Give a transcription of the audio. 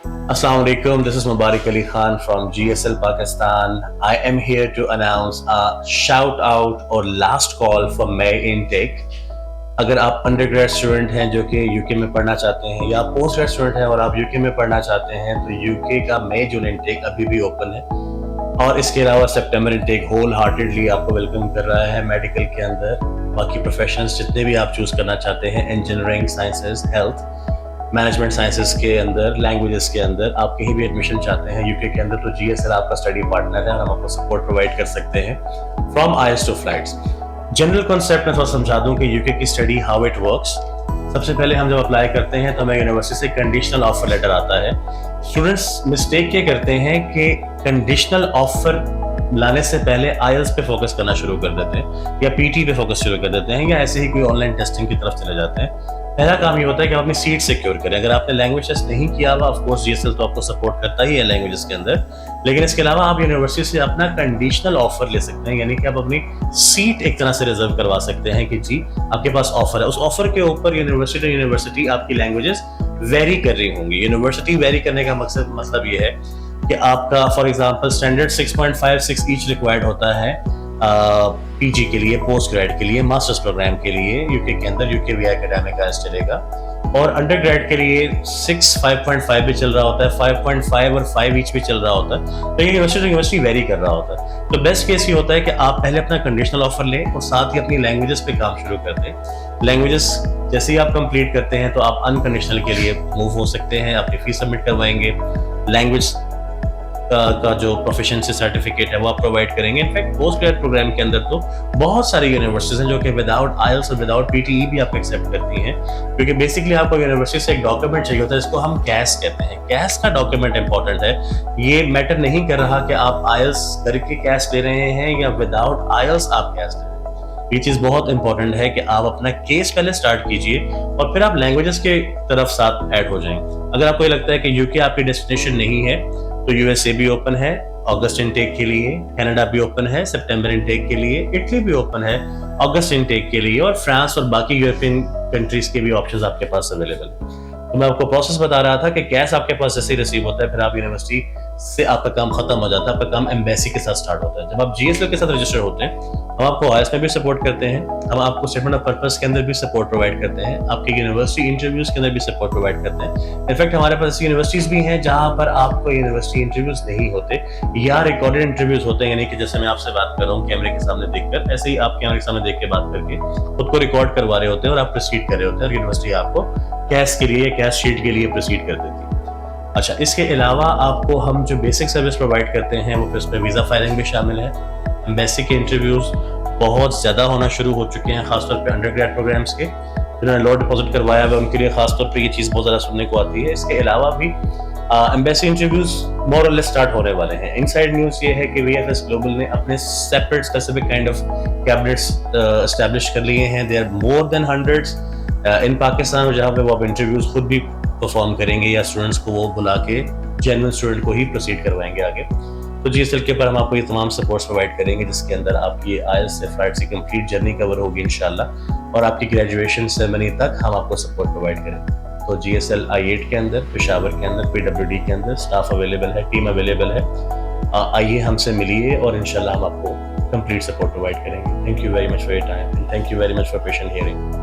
Assalamu alaikum. This is Mubarak Ali Khan from GSL Pakistan. I am here to announce a shout out or last call for May intake. अगर आप under grade student हैं जो कि UK में पढ़ना चाहते हैं या पोस्ट ग्रेड स्टूडेंट हैं और आप यूके में पढ़ना चाहते हैं तो यूके का मई जून इंटेक अभी भी ओपन है और इसके अलावा सितंबर इंटेक होल हार्टेडली आपको वेलकम कर रहा है मेडिकल के अंदर। बाकी प्रोफेशंस जितने भी आप चूज़ करना चाहते हैं, engineering, sciences, health, management sciences के अंदर, लैंग्वेजेस के अंदर, आप कहीं भी एडमिशन चाहते हैं यूके के अंदर तो जीएसएल आपका स्टडी पार्टनर है और हम आपको सपोर्ट प्रोवाइड कर सकते हैं from IELTS to flights. General concept में थोड़ा समझा दूं कि यूके की स्टडी हाउ इट वर्क्स। सबसे पहले हम जब अप्लाई करते हैं तो हमें यूनिवर्सिटी से कंडीशनल ऑफर लेटर आता है। स्टूडेंट्स मिस्टेक ये करते हैं कि कंडीशनल ऑफर लाने से पहले आईएलटीएस पे फोकस करना शुरू कर देते हैं या पीटी पे फोकस शुरू कर देते हैं या ऐसे ही कोई ऑनलाइन टेस्टिंग की तरफ चले जाते हैं। पहला काम ये होता है कि आप अपनी सीट सिक्योर करें। अगर आपने लैंग्वेज टेस्ट नहीं किया हुआ, ऑफ कोर्स जीएसएल तो आपको सपोर्ट करता ही है लैंग्वेजेस के अंदर, लेकिन इसके अलावा आप यूनिवर्सिटी से अपना कंडीशनल ऑफर ले सकते हैं, यानी कि आप अपनी सीट एक तरह से रिजर्व करवा सकते हैं कि जी आपके पास ऑफर है। उस ऑफर के ऊपर यूनिवर्सिटी आपकी लैंग्वेजेस वेरी कर रही होंगी। यूनिवर्सिटी वेरी करने का मतलब ये है कि आपका for example standard 6.56 each required होता है पीजी के लिए, पोस्ट ग्रेड के लिए, मास्टर्स प्रोग्राम के लिए यूके के अंदर, यूके वी एकेडमिक का चलेगा, और अंडर ग्रेड के लिए 6 5.5 भी चल रहा होता है, 5.5 और 5 ईच भी चल रहा होता है। तो ये यूनिवर्सिटी वेरी कर रहा होता है। तो बेस्ट केस ये होता है कि आप पहले अपना कंडीशनल ऑफर लें और साथ ही अपनी लैंग्वेजेस पे काम शुरू कर दें। लैंग्वेजेस जैसे ही आप कंप्लीट करते हैं तो आप अनकंडीशनल के लिए मूव हो सकते हैं, अपनी फीस सबमिट करवाएंगे, लैंग्वेज का जो प्रोफिशिएंसी सर्टिफिकेट है वो आप प्रोवाइड करेंगे। इनफैक्ट पोस्ट ग्रेड प्रोग्राम के अंदर तो बहुत सारी यूनिवर्सिटीज हैं जो कि विदाउट आईएलटीएस और विदाउट पीटीई भी आप एक्सेप्ट करती हैं, क्योंकि बेसिकली आपको यूनिवर्सिटी से एक डॉक्यूमेंट चाहिए होता है जिसको हम कैस कहते हैं। कैस का डॉक्यूमेंट इंपॉर्टेंट है। ये मैटर नहीं कर रहा कि आप आईएलटीएस करके कैस ले रहे हैं या विदाउट आईएलटीएस आप कैस ले रहे हैं। ये चीज बहुत इंपॉर्टेंट है कि आप अपना केस पहले स्टार्ट कीजिए और फिर आप लैंग्वेजेस के तरफ साथ ऐड हो जाएंगे। अगर आपको ये लगता है कि यूके आपकी डेस्टिनेशन नहीं है तो यूएसए भी ओपन है अगस्त इनटेक के लिए, कनाडा भी ओपन है सितंबर इनटेक के लिए, इटली भी ओपन है अगस्त इनटेक के लिए, और फ्रांस और बाकी यूरोपियन कंट्रीज के भी ऑप्शंस आपके पास अवेलेबल है। तो मैं आपको प्रोसेस बता रहा था कि कैश आपके पास जैसे ही रिसीव होता है फिर आप यूनिवर्सिटी से आपका काम खत्म हो जाता है, आपका काम एम्बेसी के साथ स्टार्ट होता है। जब आप जीएसएल के साथ रजिस्टर होते हैं हम आपको आईएलटीएस में भी सपोर्ट करते हैं, हम आपको स्टेटमेंट ऑफ पर्पस के अंदर भी सपोर्ट प्रोवाइड करते हैं, आपके यूनिवर्सिटी इंटरव्यूज के अंदर भी सपोर्ट प्रोवाइड करते हैं। इनफैक्ट हमारे पास ऐसी यूनिवर्सिटीज भी हैं जहां पर आपको यूनिवर्सिटी इंटरव्यूज नहीं होते या रिकॉर्डेड इंटरव्यूज होते हैं, यानी कि जैसे मैं आपसे बात कर रहा हूँ कैमरे के सामने देखकर, ऐसे ही आप कैमरे के सामने देख के बात करके खुद को रिकॉर्ड करवा रहे होते हैं और आप प्रोसीड कर रहे होते हैं और यूनिवर्सिटी आपको कैश के लिए, कैश शीट के लिए प्रोसीड कर देती है। अच्छा, इसके अलावा आपको हम जो बेसिक सर्विस प्रोवाइड करते हैं वो फिर उसमें वीज़ा फाइलिंग भी शामिल है। एम्बेसी के इंटरव्यूज़ बहुत ज़्यादा होना शुरू हो चुके हैं, खासतौर पे अंडर ग्रेड प्रोग्राम्स के जिन्होंने लो डिपॉजिट करवाया हुआ उनके लिए खासतौर पे ये चीज़ बहुत ज़्यादा सुनने को आती है। इसके अलावा भी एम्बेसी इंटरव्यूज़ मोर और लेस स्टार्ट होने वाले हैं। इनसाइड न्यूज़ ये है कि वीएफएस ग्लोबल ने अपने separate specific kind of cabinets establish कर लिए हैं। They are more than hundreds in Pakistan, जहाँ पे वो अब इंटरव्यूज़ खुद भी परफॉर्म करेंगे या स्टूडेंट्स को वो बुला के जेन्युइन स्टूडेंट को ही प्रोसीड करवाएंगे आगे। तो जीएसएल के ऊपर हम आपको ये तमाम सपोर्ट्स प्रोवाइड करेंगे जिसके अंदर आपकी आईएलटीएस से फ्लाइट से कंप्लीट जर्नी कवर होगी इंशाल्लाह, और आपकी ग्रेजुएशन सेरेमनी तक हम आपको सपोर्ट प्रोवाइड करेंगे। तो जीएसएल I8 के अंदर, पेशावर के अंदर, पीडब्ल्यूडी के अंदर स्टाफ अवेलेबल है, टीम अवेलेबल है। आइए हमसे मिलिए और इंशाल्लाह हम आपको कंप्लीट सपोर्ट प्रोवाइड करेंगे। Thank you very much for your time and thank you very much for patient hearing.